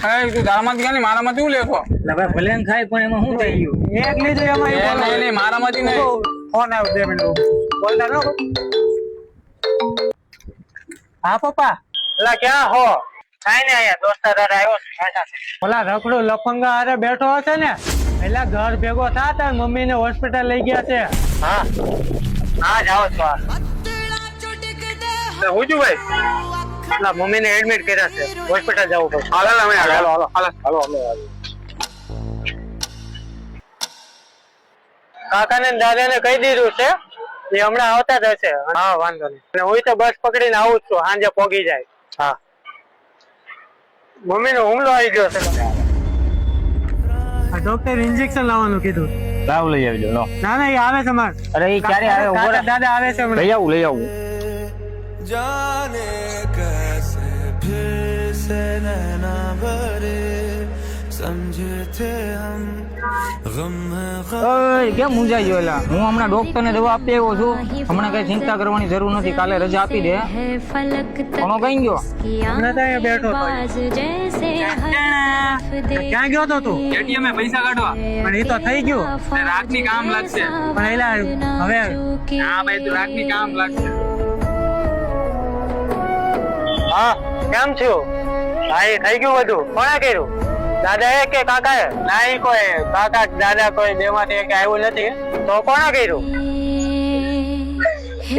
તું તારામાંથી ક્યાં મારામાંથી શું લેખો ભલે ખાય પણ એમાં શું થઈ ગયું? એક લીધું એમાં નહીં મારામાંથી નહીં. ફોન આવ્યો 2 મિનિટ બોલતા નો. હા પપ્પા એટલે ક્યાં હો? કાઈ ને અહીંયા દોસ્તાર આવ્યો છે. ઓલા રખડું લફંગા હારે બેઠો હશે ને એટલે ઘર ભેગો થા તાર મમ્મી ને હોસ્પિટલ લઈ ગયા છે. હા હા જાઓ છો. હું છું ભાઈ એટલે મમ્મી ને એડમિટ કર્યા છે, હોસ્પિટલ જવું પડશે. હાલો અમે હાલો હાલો હાલો હાલો અમે કાકા ને દાદા ને કહી દીધું છે એ હમણાં આવતા જ હશે. હા વાંધો નહીં. અને હું તો બસ પકડીને આવું જ છું, સાંજે પોગી જાય. હા મમ્મી નો હુમલો આવી ગયો છે. ડોક્ટર ઇન્જેક્શન લાવવાનું કીધું. લાવ લઈ આવજો લો. ના ના એ આવે છે માર. અરે એ ક્યારે આવે? ઉભો રહે. દાદા આવે છે હમણાં. લઈ આવું લઈ આવું. जाने कैसे फिर से नैना भरे समझे थे हम गम ઓય કેમ મૂંઝાઈ ગયો એલા? હું હમણાં ડોક્ટર ને દવા આપી આવ્યો છું. હમણાં કઈ ચિંતા કરવાની જરૂર નથી. કાલે રજા આપી દે. કોનો કઈ ગયો? હમણાં તો અહીંયા બેઠો હતો. ક્યાં ગયો તો તું? એટીએમ એ પૈસા કાઢવા. પણ એ તો થઈ ગયું. રાખની કામ લાગશે. પણ એલા હવે હા ભાઈ તું રાખની કામ લાગશે. હા કેમ છું? હા એ થઈ ગયું બધું. કોણે કર્યું? દાદા એ કે કાકા એ? નહીં કોઈ કાકા દાદા કોઈ બે માંથી એક આવ્યું નથી. તો કોણે કર્યું?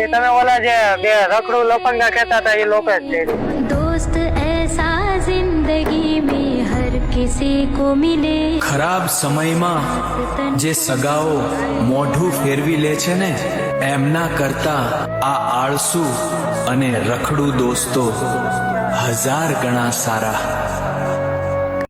એ તમે ઓલા જે બે રખડું લફંગા કહેતા હતા એ લોકો જ કર્યું. दोस्त ऐसा जिंदगी में हर किसी को मिले खराब समयમાં જે સગાઓ મોઢું ફેરવી લે છે ને એમના કરતા આ આળસુ અને રખડું દોસ્તો 1000 ગણા સારા.